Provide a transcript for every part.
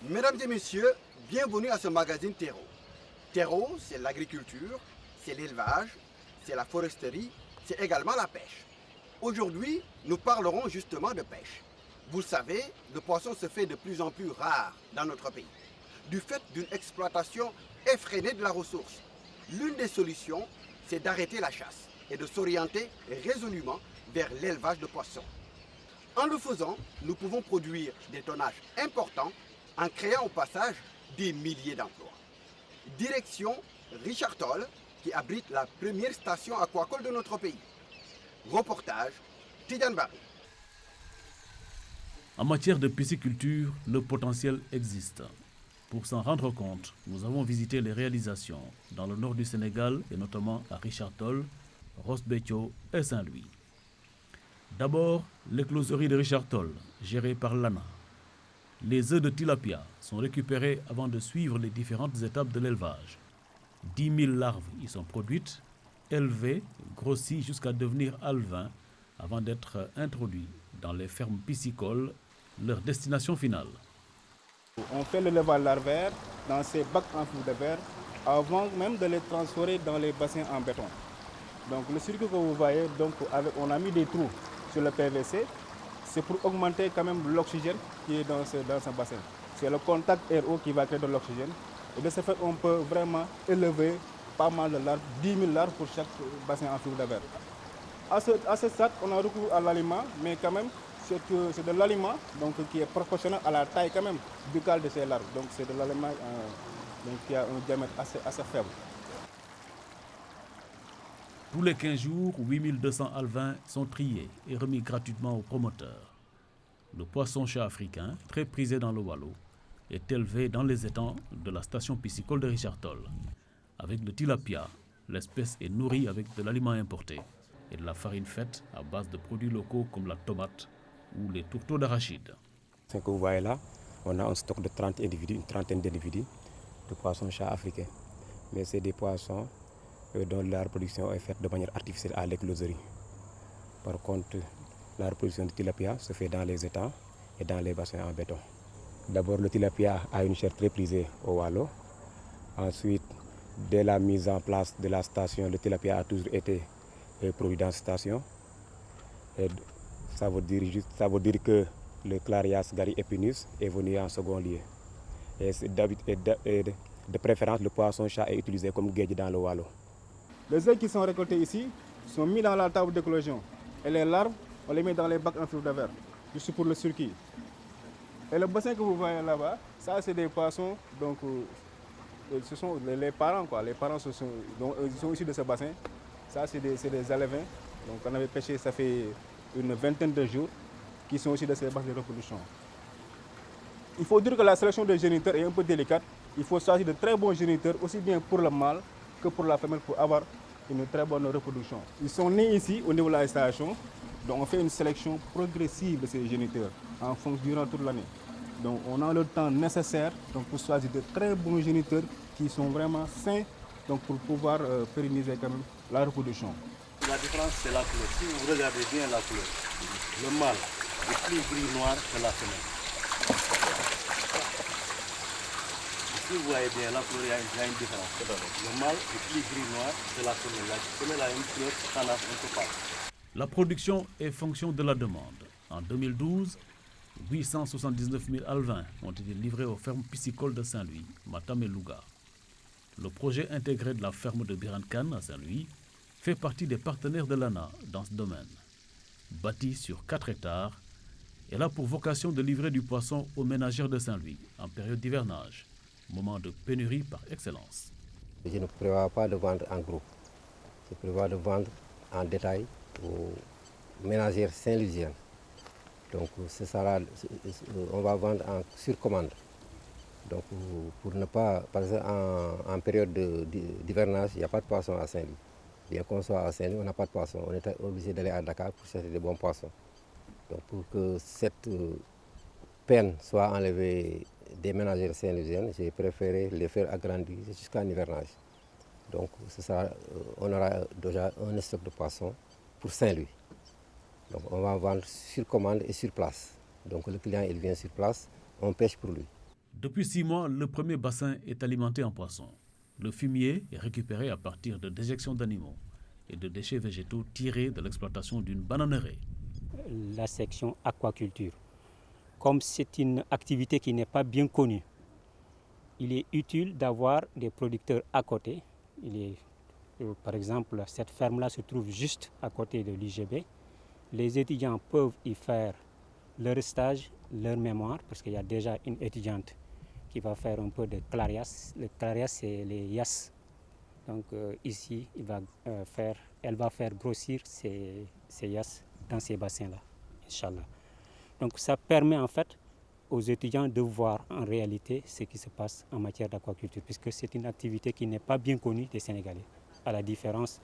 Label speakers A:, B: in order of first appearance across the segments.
A: Mesdames et messieurs, bienvenue à ce magazine Terreau. Terreau, c'est l'agriculture, c'est l'élevage, c'est la foresterie, c'est également la pêche. Aujourd'hui, nous parlerons justement de pêche. Vous le savez, le poisson se fait de plus en plus rare dans notre pays, du fait d'une exploitation effrénée de la ressource. L'une des solutions, c'est d'arrêter la chasse et de s'orienter résolument vers l'élevage de poissons. En le faisant, nous pouvons produire des tonnages importants en créant au passage des milliers d'emplois. Direction Richard Toll, qui abrite la première station aquacole de notre pays. Reportage Tidiane Barry.
B: En matière de pisciculture, le potentiel existe. Pour s'en rendre compte, nous avons visité les réalisations dans le nord du Sénégal et notamment à Richard Toll, Ross Béthio et Saint-Louis. D'abord, l'écloserie de Richard Toll, gérée par l'ANA. Les œufs de tilapia sont récupérés avant de suivre les différentes étapes de l'élevage. 10 000 larves y sont produites, élevées, grossies jusqu'à devenir alevins avant d'être introduits dans les fermes piscicoles, leur destination finale.
C: On fait le levage larvaire dans ces bacs en fibre de verre avant même de les transférer dans les bassins en béton. Donc le circuit que vous voyez, on a mis des trous sur le PVC, c'est pour augmenter quand même l'oxygène qui est dans ce bassin. C'est le contact air-eau qui va créer de l'oxygène. Et de ce fait, on peut vraiment élever pas mal de larves, 10 000 larves pour chaque bassin en fibre de verre. À ce stade, on a recours à l'aliment, mais quand même, c'est de l'aliment qui est proportionnel à la taille quand même buccale de ces larves. Donc c'est de l'aliment qui a un diamètre assez faible.
B: Tous les 15 jours, 8200 alevins sont triés et remis gratuitement aux promoteurs. Le poisson-chat africain, très prisé dans le Waalo, est élevé dans les étangs de la station piscicole de Richard Toll. Avec le tilapia, l'espèce est nourrie avec de l'aliment importé et de la farine faite à base de produits locaux comme la tomate ou les tourteaux d'arachide.
D: Ce que vous voyez là, on a un stock de 30 individus, une trentaine d'individus de poissons-chat africains. Mais c'est des poissons dont la reproduction est faite de manière artificielle à l'écloserie. Par contre, la reproduction du tilapia se fait dans les étangs et dans les bassins en béton. D'abord, le tilapia a une chair très prisée au Waalo. Ensuite, dès la mise en place de la station, le tilapia a toujours été produit dans cette station. Et ça veut dire que le Clarias gari epinus est venu en second lieu. Et de préférence, le poisson-chat est utilisé comme guedje dans le Waalo.
C: Les œufs qui sont récoltés ici sont mis dans la table d'éclosion. Et les larves, on les met dans les bacs en fibre de verre, juste pour le circuit. Et le bassin que vous voyez là-bas, ça c'est des poissons, ce sont les parents, quoi. Les parents ils sont issus de ce bassin. Ça c'est des alevins. Donc on avait pêché, ça fait une vingtaine de jours, qui sont issus de ces bacs de reproduction. Il faut dire que la sélection des géniteurs est un peu délicate. Il faut choisir de très bons géniteurs, aussi bien pour le mâle que pour la femelle, pour avoir une très bonne reproduction. Ils sont nés ici, au niveau de la station. Donc on fait une sélection progressive de ces géniteurs en fonction durant toute l'année. Donc on a le temps nécessaire pour choisir de très bons géniteurs qui sont vraiment sains pour pouvoir pérenniser quand même la reproduction.
E: La différence c'est la couleur. Si vous regardez bien la couleur, le mâle est plus gris noir que la femelle. Si vous voyez bien la couleur, il y a une différence. Le mâle est plus gris noir que la femelle. La femelle a une couleur tendance un peu pâle.
B: La production est fonction de la demande. En 2012, 879 000 alevins ont été livrés aux fermes piscicoles de Saint-Louis, Matam et Louga. Le projet intégré de la ferme de Birankan à Saint-Louis fait partie des partenaires de l'ANA dans ce domaine. Bâti sur 4 hectares, elle a pour vocation de livrer du poisson aux ménagères de Saint-Louis en période d'hivernage, moment de pénurie par excellence.
F: Je ne prévois pas de vendre en groupe. Je prévois de vendre en détail aux ménagères saint-louisiennes. Donc on va vendre sur commande. Donc pour ne pas, par exemple en période d'hivernage, il n'y a pas de poisson à Saint-Louis. Bien qu'on soit à Saint-Louis, on n'a pas de poisson. On est obligé d'aller à Dakar pour chercher des bons poissons. Donc pour que cette peine soit enlevée des ménagères saint-louisiennes, j'ai préféré les faire agrandir jusqu'en hivernage. Donc on aura déjà un stock de poissons pour Saint-Louis. Donc on va vendre sur commande et sur place. Donc le client il vient sur place, on pêche pour lui.
B: Depuis 6 mois, le premier bassin est alimenté en poissons. Le fumier est récupéré à partir de déjections d'animaux et de déchets végétaux tirés de l'exploitation d'une bananeraie.
G: La section aquaculture, comme c'est une activité qui n'est pas bien connue, il est utile d'avoir des producteurs à côté. Par exemple, cette ferme-là se trouve juste à côté de l'UGB. Les étudiants peuvent y faire leur stage, leur mémoire, parce qu'il y a déjà une étudiante qui va faire un peu de clarias. Le clarias, c'est les yas. Donc ici, elle va faire grossir ces yas dans ces bassins-là, Inch'Allah. Donc ça permet en fait aux étudiants de voir en réalité ce qui se passe en matière d'aquaculture, puisque c'est une activité qui n'est pas bien connue des Sénégalais, à la différence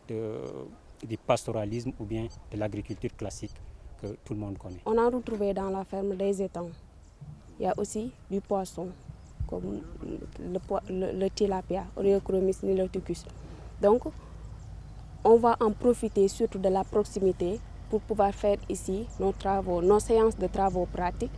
G: du pastoralisme ou bien de l'agriculture classique que tout le monde connaît.
H: On a retrouvé dans la ferme des étangs. Il y a aussi du poisson, comme le tilapia, Oreochromis niloticus. Donc, on va en profiter surtout de la proximité pour pouvoir faire ici nos séances de travaux pratiques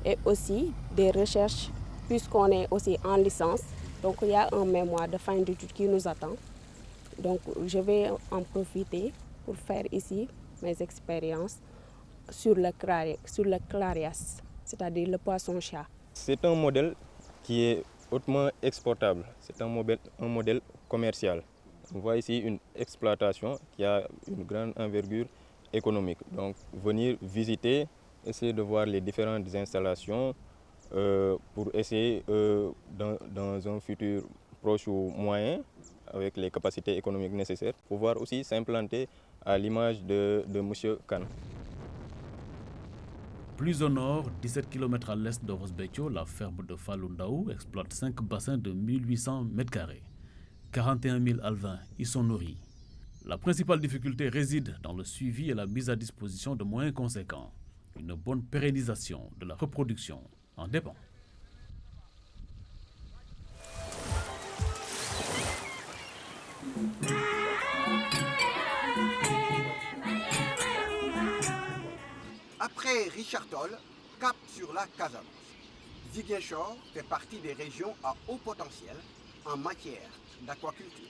H: et aussi des recherches, puisqu'on est aussi en licence. Donc, il y a un mémoire de fin d'études qui nous attend. Donc, je vais en profiter pour faire ici mes expériences sur le clarias, c'est-à-dire le poisson-chat.
C: C'est un modèle qui est hautement exportable. C'est un modèle commercial. On voit ici une exploitation qui a une grande envergure économique. Donc, venir visiter, essayer de voir les différentes installations pour essayer, dans un futur proche ou moyen, avec les capacités économiques nécessaires, pouvoir aussi s'implanter à l'image de M. Khan.
B: Plus au nord, 17 km à l'est de Rosbecchio, la ferme de Falundaou exploite 5 bassins de 1800 m². 41 000 alevins y sont nourris. La principale difficulté réside dans le suivi et la mise à disposition de moyens conséquents. Une bonne pérennisation de la reproduction en dépend.
A: Après Richard Toll, cap sur la Casamance. Ziguinchor fait partie des régions à haut potentiel en matière d'aquaculture.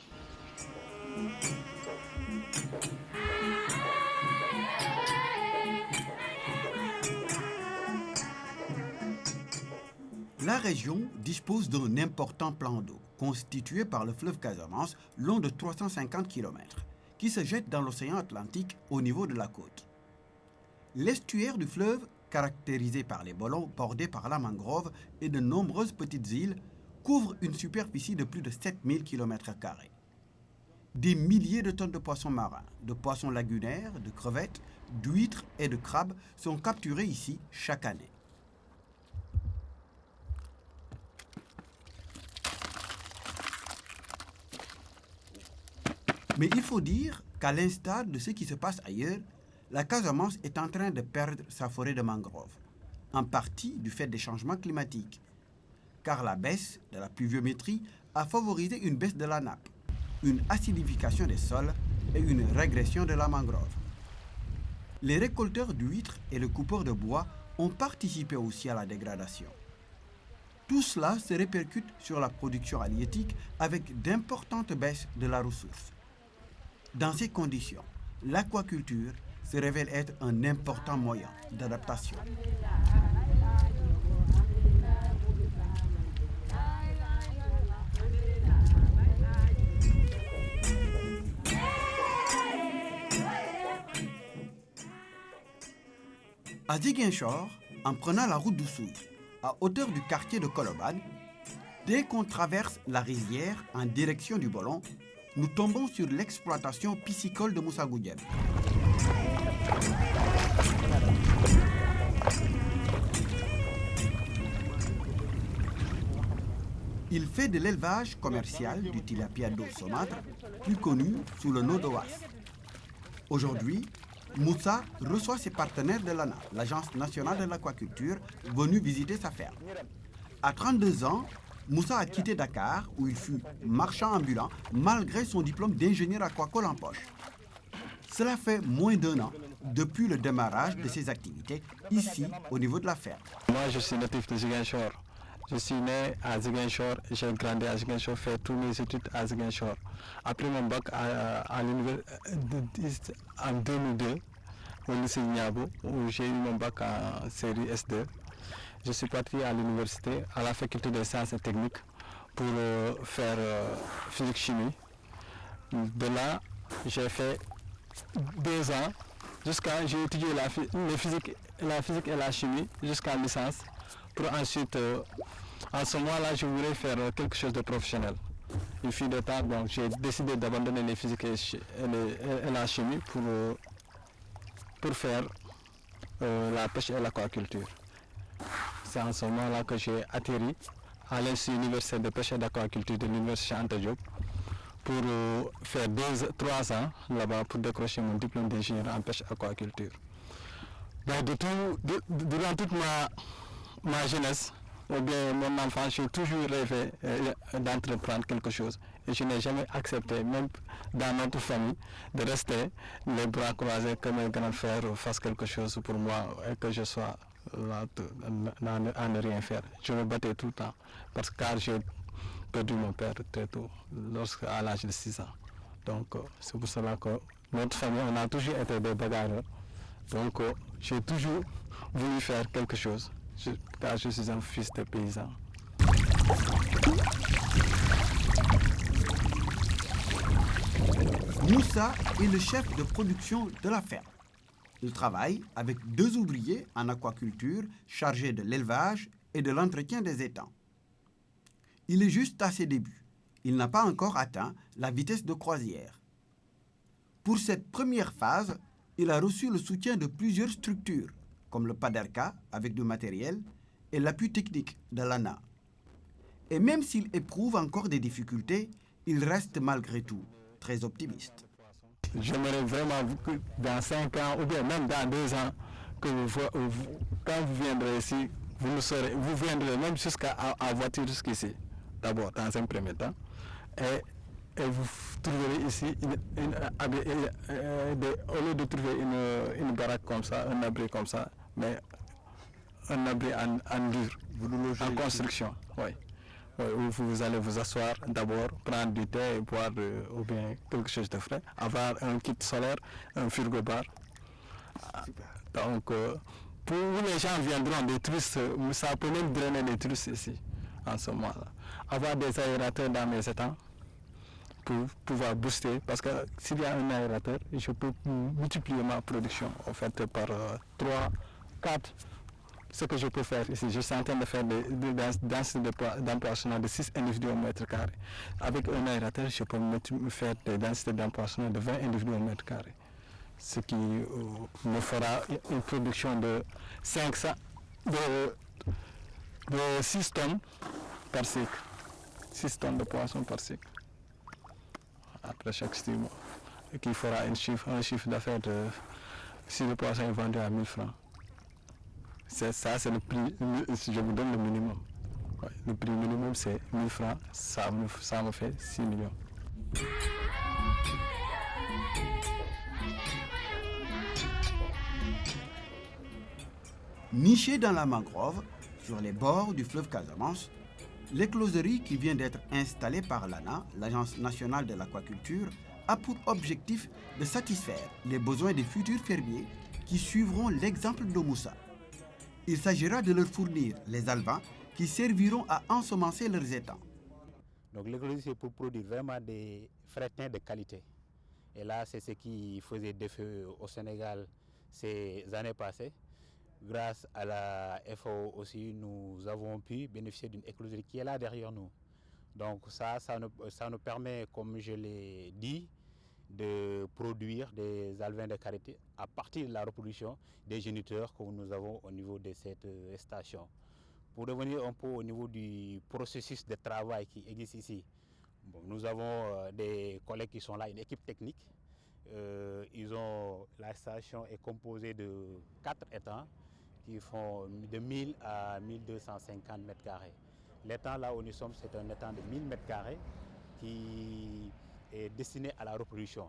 A: La région dispose d'un important plan d'eau constitué par le fleuve Casamance long de 350 km qui se jette dans l'océan Atlantique au niveau de la côte. L'estuaire du fleuve, caractérisé par les bolons bordés par la mangrove et de nombreuses petites îles, couvre une superficie de plus de 7000 km². Des milliers de tonnes de poissons marins, de poissons lagunaires, de crevettes, d'huîtres et de crabes sont capturés ici chaque année. Mais il faut dire qu'à l'instar de ce qui se passe ailleurs, la Casamance est en train de perdre sa forêt de mangroves, en partie du fait des changements climatiques, car la baisse de la pluviométrie a favorisé une baisse de la nappe, une acidification des sols et une régression de la mangrove. Les récolteurs d'huîtres et le coupeur de bois ont participé aussi à la dégradation. Tout cela se répercute sur la production halieutique avec d'importantes baisses de la ressource. Dans ces conditions, l'aquaculture se révèle être un important moyen d'adaptation. À Ziguinchor, en prenant la route d'Oussouye, à hauteur du quartier de Colobane, dès qu'on traverse la rizière en direction du Bolon, nous tombons sur l'exploitation piscicole de Moussa Goudieb. Il fait de l'élevage commercial du tilapia d'eau saumâtre, plus connu sous le nom d'Oas. Aujourd'hui, Moussa reçoit ses partenaires de l'ANA, l'Agence nationale de l'aquaculture, venus visiter sa ferme. À 32 ans, Moussa a quitté Dakar, où il fut marchand ambulant, malgré son diplôme d'ingénieur aquacole en poche. Cela fait moins d'1 an depuis le démarrage de ses activités ici, au niveau de la ferme.
I: Moi, je suis natif de Ziguinchor Je suis né à Ziguinchor, j'ai grandi à Ziguinchor, fait tous mes études à Ziguinchor. Après mon bac à l'université en 2002, au lycée Niabo, où j'ai eu mon bac en série S2, je suis parti à l'université, à la faculté des sciences et techniques, pour faire physique-chimie. De là, j'ai fait 2 ans, j'ai étudié la physique et la chimie jusqu'à licence, pour ensuite, en ce moment-là, je voulais faire quelque chose de professionnel. Il fut de temps, donc j'ai décidé d'abandonner les physiques et la chimie pour faire la pêche et l'aquaculture. C'est en ce moment-là que j'ai atterri à l'Institut universitaire de pêche et d'aquaculture de l'Université Anta Diop pour faire 3 ans là-bas pour décrocher mon diplôme d'ingénieur en pêche et aquaculture. Durant toute ma jeunesse, ou bien mon enfance, j'ai toujours rêvé d'entreprendre quelque chose. Et je n'ai jamais accepté, même dans notre famille, de rester les bras croisés que mes grands frères fassent quelque chose pour moi et que je sois là à ne rien faire. Je me battais tout le temps car j'ai perdu mon père très tôt, à l'âge de 6 ans. Donc c'est pour cela que notre famille, on a toujours été des bagarreurs. Donc j'ai toujours voulu faire quelque chose, car je suis un fils de paysan.
A: Moussa est le chef de production de la ferme. Il travaille avec 2 ouvriers en aquaculture chargés de l'élevage et de l'entretien des étangs. Il est juste à ses débuts. Il n'a pas encore atteint la vitesse de croisière. Pour cette première phase, il a reçu le soutien de plusieurs structures, comme le PADERCA avec du matériel et l'appui technique de l'ANA. Et même s'il éprouve encore des difficultés, il reste malgré tout très optimiste.
I: J'aimerais vraiment que dans 5 ans ou bien même dans 2 ans, que quand vous viendrez ici, vous viendrez même jusqu'à voiture jusqu'ici, d'abord dans un premier temps, et vous trouverez ici, au lieu de trouver une baraque comme ça, un abri comme ça, mais un abri en dur, en construction. Oui. Où vous allez vous asseoir d'abord, prendre du thé et boire ou bien quelque chose de frais, avoir un kit solaire, un frigo-bar. Donc, pour les gens viendront, des touristes, ça peut même drainer les touristes ici, en ce moment-là. Avoir des aérateurs dans mes étangs pour pouvoir booster, parce que s'il y a un aérateur, je peux multiplier ma production, en fait, par 3, 4. Ce que je peux faire ici, je suis en train de faire des densités d'emplacement de 6 individus au mètre carré. Avec un aérateur, je peux faire des densités d'emplacement de 20 individus au mètre carré. Ce qui me fera une production de 6 tonnes par cycle. 6 tonnes de poissons par cycle. Après chaque stimule. Et qui fera un chiffre d'affaires de, si le poisson est vendu à 1000 francs. C'est le prix, je vous donne le minimum. Ouais, le prix minimum c'est 1000 francs, ça me fait 6 millions.
A: Nichées dans la mangrove, sur les bords du fleuve Casamance, l'écloserie qui vient d'être installée par l'ANA, l'Agence nationale de l'aquaculture, a pour objectif de satisfaire les besoins des futurs fermiers qui suivront l'exemple de Moussa. Il s'agira de leur fournir les alevins qui serviront à ensemencer leurs étangs.
J: Donc l'écologie, c'est pour produire vraiment des frettins de qualité. Et là, c'est ce qui faisait défaut au Sénégal ces années passées. Grâce à la FAO aussi, nous avons pu bénéficier d'une écloserie qui est là derrière nous. Donc ça nous permet, comme je l'ai dit, de produire des alevins de qualité à partir de la reproduction des géniteurs que nous avons au niveau de cette station. Pour revenir un peu au niveau du processus de travail qui existe ici, nous avons des collègues qui sont là, une équipe technique. La station est composée de 4 étangs qui font de 1000 à 1250 mètres carrés. L'étang là où nous sommes, c'est un étang de 1000 mètres carrés qui est destiné à la reproduction.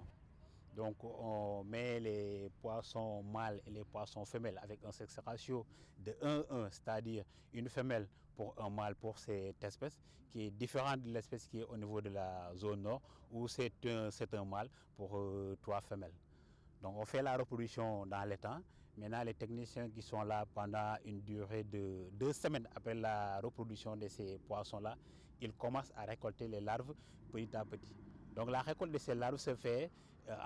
J: Donc on met les poissons mâles et les poissons femelles avec un sexe ratio de 1-1, c'est-à-dire une femelle pour un mâle pour cette espèce, qui est différente de l'espèce qui est au niveau de la zone nord, où c'est un mâle pour 3 femelles. Donc on fait la reproduction dans les temps. Maintenant, les techniciens qui sont là pendant une durée de 2 semaines après la reproduction de ces poissons-là, ils commencent à récolter les larves petit à petit. Donc la récolte de ces larves se fait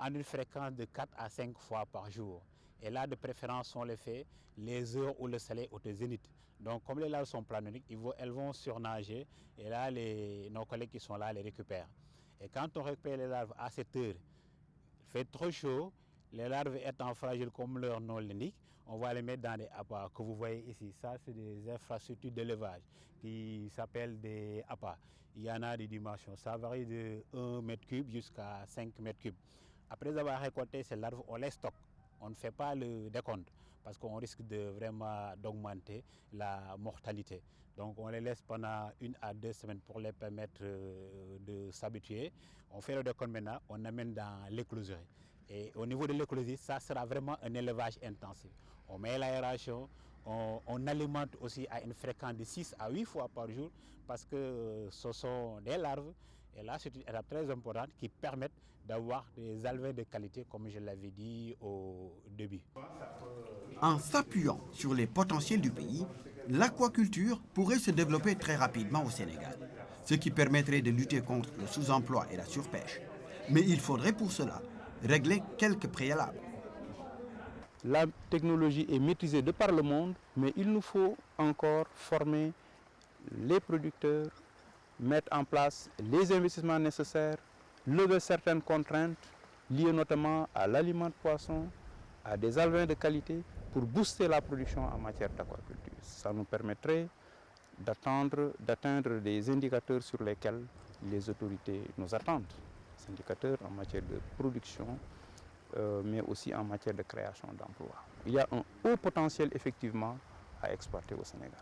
J: en une fréquence de 4 à 5 fois par jour. Et là, de préférence, on les fait les heures où le soleil est au zénith. Donc comme les larves sont planoniques, elles vont surnager et là, nos collègues qui sont là les récupèrent. Et quand on récupère les larves à cette heure, il fait trop chaud, les larves étant fragiles comme leur nom l'indique, on va les mettre dans des appâts que vous voyez ici. Ça, c'est des infrastructures d'élevage qui s'appellent des appâts. Il y en a des dimensions. Ça varie de 1 mètre cube jusqu'à 5 mètres cubes. Après avoir récolté ces larves, on les stocke. On ne fait pas le décompte parce qu'on risque d'augmenter la mortalité. Donc on les laisse pendant 1 à 2 semaines pour les permettre de s'habituer. On fait le décompte maintenant, on amène dans l'écloserie. Et au niveau de l'écloserie, ça sera vraiment un élevage intensif. On met l'aération, on alimente aussi à une fréquence de 6 à 8 fois par jour parce que ce sont des larves. Et là, c'est une étape très importante qui permet d'avoir des alevins de qualité, comme je l'avais dit au début.
A: En s'appuyant sur les potentiels du pays, l'aquaculture pourrait se développer très rapidement au Sénégal, ce qui permettrait de lutter contre le sous-emploi et la surpêche. Mais il faudrait pour cela régler quelques préalables.
C: La technologie est maîtrisée de par le monde, mais il nous faut encore former les producteurs, mettre en place les investissements nécessaires, lever certaines contraintes liées notamment à l'aliment de poisson, à des alevins de qualité pour booster la production en matière d'aquaculture. Ça nous permettrait d'atteindre des indicateurs sur lesquels les autorités nous attendent. Des indicateurs en matière de production, mais aussi en matière de création d'emplois. Il y a un haut potentiel effectivement à exploiter au Sénégal.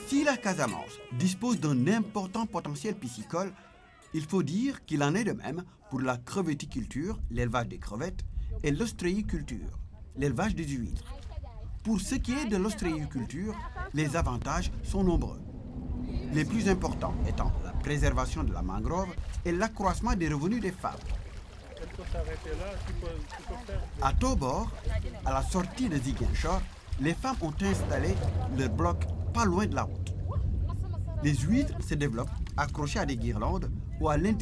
A: Si la Casamance dispose d'un important potentiel piscicole, il faut dire qu'il en est de même pour la crevetticulture, l'élevage des crevettes, et l'ostréiculture, l'élevage des huîtres. Pour ce qui est de l'ostréiculture, les avantages sont nombreux. Les plus importants étant la préservation de la mangrove et l'accroissement des revenus des femmes. À Tobor, à la sortie de Ziguinchor, les femmes ont installé leur bloc pas loin de la route. Les huîtres se développent accrochées à des guirlandes ou à l'intérieur